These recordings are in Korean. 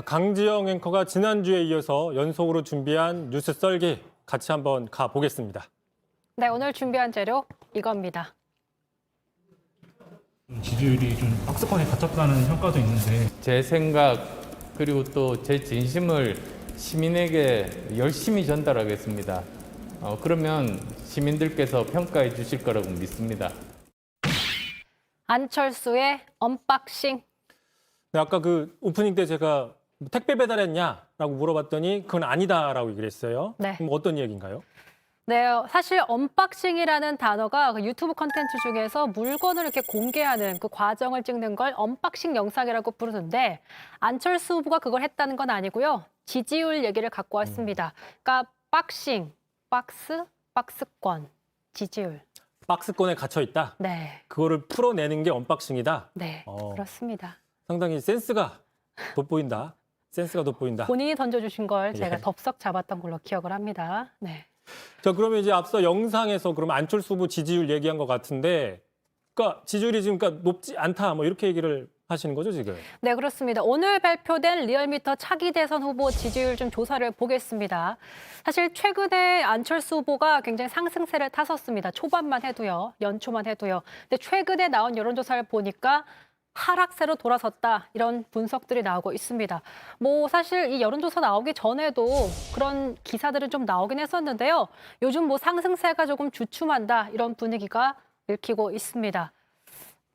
강지영 앵커가 지난주에 이어서 연속으로 준비한 뉴스 썰기 같이 한번 가보겠습니다. 네, 오늘 준비한 재료 이겁니다. 지지율이 좀 박스권에 갇혔다는 평가도 있는데 제 생각 그리고 또 제 진심을 시민에게 열심히 전달하겠습니다. 그러면 시민들께서 평가해 주실 거라고 믿습니다. 안철수의 언박싱. 네, 아까 그 오프닝 때 제가 택배 배달했냐라고 물어봤더니 그건 아니다라고 얘기를 했어요. 네. 그럼 어떤 이야기인가요? 네, 사실 언박싱이라는 단어가 그 유튜브 콘텐츠 중에서 물건을 이렇게 공개하는 그 과정을 찍는 걸 언박싱 영상이라고 부르는데 안철수 후보가 그걸 했다는 건 아니고요. 지지율 얘기를 갖고 왔습니다. 그러니까 박싱, 박스, 박스권, 지지율. 박스권에 갇혀 있다. 네, 그거를 풀어내는 게 언박싱이다. 네, 그렇습니다. 상당히 센스가 돋보인다. 센스가 돋보인다. 본인이 던져주신 걸 제가 예. 덥석 잡았던 걸로 기억을 합니다. 네. 자, 그러면 이제 앞서 영상에서 그러면 안철수 후보 지지율 얘기한 것 같은데, 그러니까 지지율이 지금 그러니까 높지 않다, 뭐 이렇게 얘기를 하시는 거죠 지금? 네, 그렇습니다. 오늘 발표된 리얼미터 차기 대선 후보 지지율 좀 조사를 보겠습니다. 사실 최근에 안철수 후보가 굉장히 상승세를 탔었습니다. 초반만 해도요, 연초만 해도요. 근데 최근에 나온 여론조사를 보니까 하락세로 돌아섰다 이런 분석들이 나오고 있습니다. 뭐 사실 이 여론조사 나오기 전에도 그런 기사들은 좀 나오긴 했었는데요. 요즘 뭐 상승세가 조금 주춤한다 이런 분위기가 읽히고 있습니다.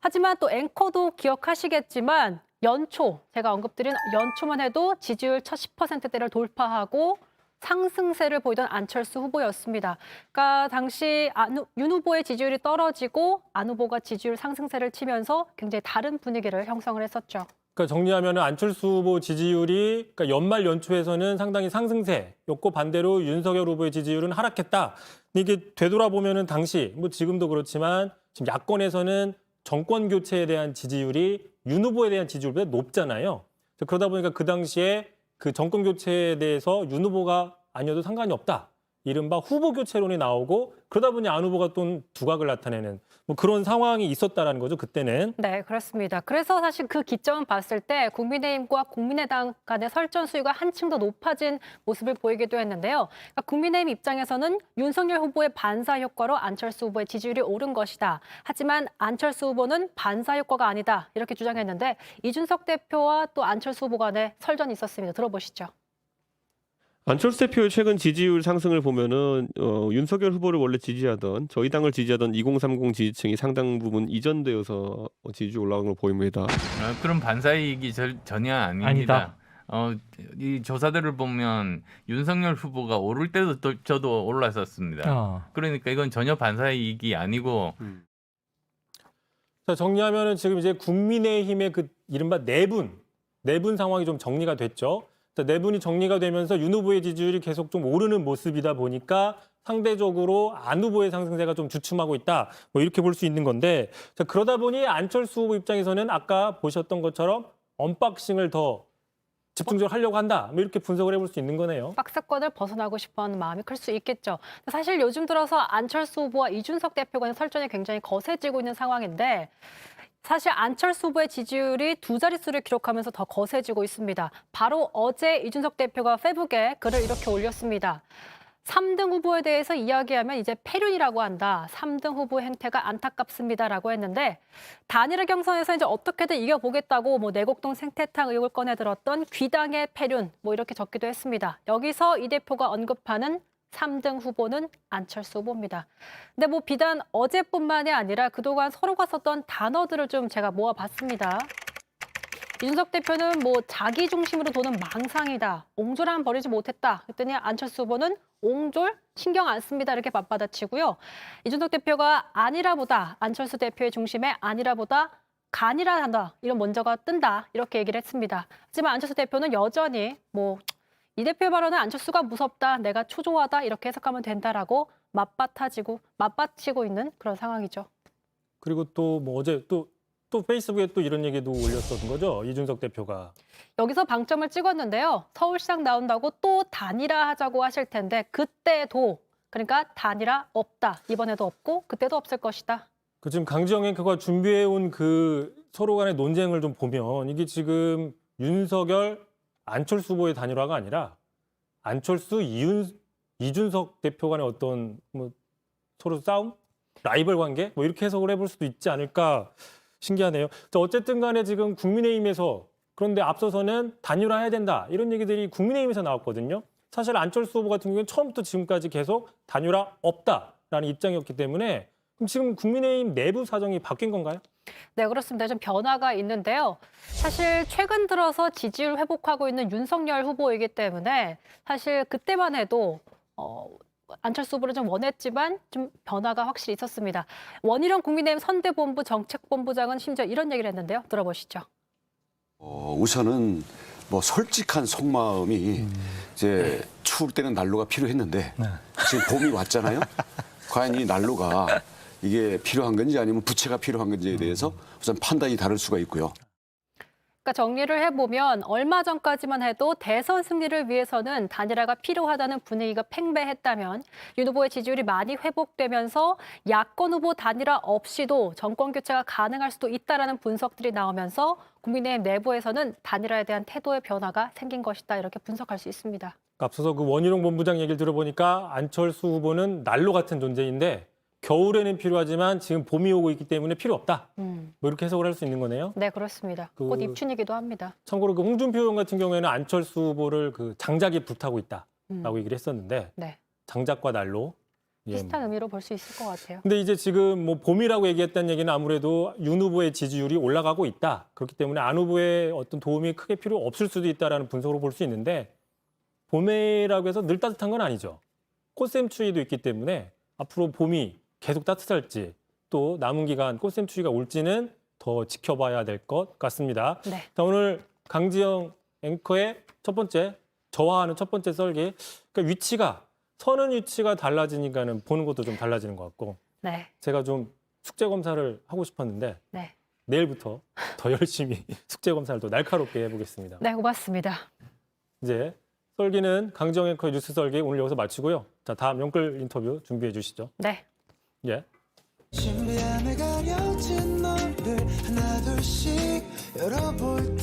하지만 또 앵커도 기억하시겠지만 연초, 제가 언급드린 연초만 해도 지지율 첫 10%대를 돌파하고 상승세를 보이던 안철수 후보였습니다. 그러니까 당시 윤 후보의 지지율이 떨어지고 안 후보가 지지율 상승세를 치면서 굉장히 다른 분위기를 형성을 했었죠. 그러니까 정리하면 안철수 후보 지지율이 그러니까 연말 연초에서는 상당히 상승세였고 반대로 윤석열 후보의 지지율은 하락했다. 이게 되돌아보면은 당시 뭐 지금도 그렇지만 지금 야권에서는 정권 교체에 대한 지지율이 윤 후보에 대한 지지율보다 높잖아요. 그러다 보니까 그 당시에 그 정권 교체에 대해서 윤 후보가 아니어도 상관이 없다. 이른바 후보 교체론이 나오고 그러다 보니 안 후보가 또 두각을 나타내는 뭐 그런 상황이 있었다라는 거죠, 그때는. 네, 그렇습니다. 그래서 사실 그 기점을 봤을 때 국민의힘과 국민의당 간의 설전 수위가 한층 더 높아진 모습을 보이기도 했는데요. 그러니까 국민의힘 입장에서는 윤석열 후보의 반사 효과로 안철수 후보의 지지율이 오른 것이다. 하지만 안철수 후보는 반사 효과가 아니다. 이렇게 주장했는데 이준석 대표와 또 안철수 후보 간의 설전이 있었습니다. 들어보시죠. 안철수 대표의 최근 지지율 상승을 보면은 윤석열 후보를 원래 지지하던 저희 당을 지지하던 2030 지지층이 상당 부분 이전되어서 지지율 올라간 걸 보입니다. 그런 반사이익이 전혀 아닙니다. 이 조사들을 보면 윤석열 후보가 오를 때도 저도 올랐었습니다. 그러니까 이건 전혀 반사이익이 아니고 자, 정리하면은 지금 이제 국민의힘의 그 이른바 내분 상황이 좀 정리가 됐죠. 내분이 정리가 되면서 윤 후보의 지지율이 계속 좀 오르는 모습이다 보니까 상대적으로 안 후보의 상승세가 좀 주춤하고 있다. 뭐 이렇게 볼 수 있는 건데, 자, 그러다 보니 안철수 후보 입장에서는 아까 보셨던 것처럼 언박싱을 더 집중적으로 하려고 한다. 뭐 이렇게 분석을 해볼 수 있는 거네요. 박스권을 벗어나고 싶어하는 마음이 클 수 있겠죠. 사실 요즘 들어서 안철수 후보와 이준석 대표 간의 설전이 굉장히 거세지고 있는 상황인데 사실 안철수 후보의 지지율이 두 자릿수를 기록하면서 더 거세지고 있습니다. 바로 어제 이준석 대표가 페북에 글을 이렇게 올렸습니다. 3등 후보에 대해서 이야기하면 이제 패륜이라고 한다. 3등 후보 행태가 안타깝습니다라고 했는데 단일화 경선에서 이제 어떻게든 이겨보겠다고 뭐 내곡동 생태탕 의혹을 꺼내들었던 귀당의 패륜 뭐 이렇게 적기도 했습니다. 여기서 이 대표가 언급하는 3등 후보는 안철수 후보입니다. 근데 뭐 비단 어제뿐만이 아니라 그동안 서로가 썼던 단어들을 좀 제가 모아봤습니다. 이준석 대표는 뭐 자기 중심으로 도는 망상이다. 옹졸함 버리지 못했다. 그랬더니 안철수 후보는 옹졸 신경 안 씁니다. 이렇게 맞받아치고요. 이준석 대표가 아니라보다 안철수 대표의 중심에 아니라보다 간이라 한다. 이런 먼저가 뜬다. 이렇게 얘기를 했습니다. 하지만 안철수 대표는 여전히 뭐 이 대표의 발언은 안철수가 무섭다, 내가 초조하다 이렇게 해석하면 된다라고 맞받치고 있는 그런 상황이죠. 그리고 또 뭐 어제 또 페이스북에 또 이런 얘기도 올렸었던 거죠, 이준석 대표가. 여기서 방점을 찍었는데요. 서울시장 나온다고 또 단일화 하자고 하실 텐데 그때도 그러니까 단일화 없다. 이번에도 없고 그때도 없을 것이다. 그 지금 강지영 앵커가 준비해온 그 서로 간의 논쟁을 좀 보면 이게 지금 윤석열, 안철수 후보의 단일화가 아니라 안철수 이준석 대표 간의 어떤 뭐 서로 싸움, 라이벌 관계 뭐 이렇게 해석을 해볼 수도 있지 않을까 신기하네요. 자, 어쨌든 간에 지금 국민의힘에서 그런데 앞서서는 단일화해야 된다 이런 얘기들이 국민의힘에서 나왔거든요. 사실 안철수 후보 같은 경우는 처음부터 지금까지 계속 단일화 없다라는 입장이었기 때문에 그럼 지금 국민의힘 내부 사정이 바뀐 건가요? 네, 그렇습니다. 좀 변화가 있는데요. 사실 최근 들어서 지지율 회복하고 있는 윤석열 후보이기 때문에 사실 그때만 해도 안철수 후보를 좀 원했지만 좀 변화가 확실히 있었습니다. 원희룡 국민의힘 선대본부 정책본부장은 심지어 이런 얘기를 했는데요. 들어보시죠. 우선은 뭐 솔직한 속마음이 이제 추울 때는 난로가 필요했는데 지금 봄이 왔잖아요. 과연 이 난로가 이게 필요한 건지 아니면 부채가 필요한 건지에 대해서 우선 판단이 다를 수가 있고요. 그러니까 정리를 해보면 얼마 전까지만 해도 대선 승리를 위해서는 단일화가 필요하다는 분위기가 팽배했다면 윤 후보의 지지율이 많이 회복되면서 야권 후보 단일화 없이도 정권 교체가 가능할 수도 있다라는 분석들이 나오면서 국민의힘 내부에서는 단일화에 대한 태도의 변화가 생긴 것이다 이렇게 분석할 수 있습니다. 앞서서 그 원희룡 본부장 얘기를 들어보니까 안철수 후보는 난로 같은 존재인데 겨울에는 필요하지만 지금 봄이 오고 있기 때문에 필요 없다. 뭐 이렇게 해석을 할 수 있는 거네요. 네, 그렇습니다. 곧 입춘이기도 합니다. 참고로 그 홍준표 의원 같은 경우에는 안철수 후보를 그 장작이 불타고 있다라고 얘기를 했었는데 네. 장작과 난로. 비슷한 의미로 볼 수 있을 것 같아요. 근데 이제 지금 뭐 봄이라고 얘기했다는 얘기는 아무래도 윤 후보의 지지율이 올라가고 있다. 그렇기 때문에 안 후보의 어떤 도움이 크게 필요 없을 수도 있다라는 분석으로 볼 수 있는데 봄이라고 해서 늘 따뜻한 건 아니죠. 꽃샘추위도 있기 때문에 앞으로 봄이 계속 따뜻할지 또 남은 기간 꽃샘추위가 올지는 더 지켜봐야 될 것 같습니다. 네. 자, 오늘 강지영 앵커의 첫 번째 저와하는 첫 번째 썰기. 그러니까 위치가 서는 위치가 달라지니까는 보는 것도 좀 달라지는 것 같고 네. 제가 좀 숙제 검사를 하고 싶었는데 네. 내일부터 더 열심히 숙제 검사를 또 날카롭게 해보겠습니다. 네, 고맙습니다. 이제 썰기는 강지영 앵커의 뉴스 썰기 오늘 여기서 마치고요. 자, 다음 연결 인터뷰 준비해 주시죠. 네. 예. 준비함에 가려진 너를 하나 둘씩 열어볼게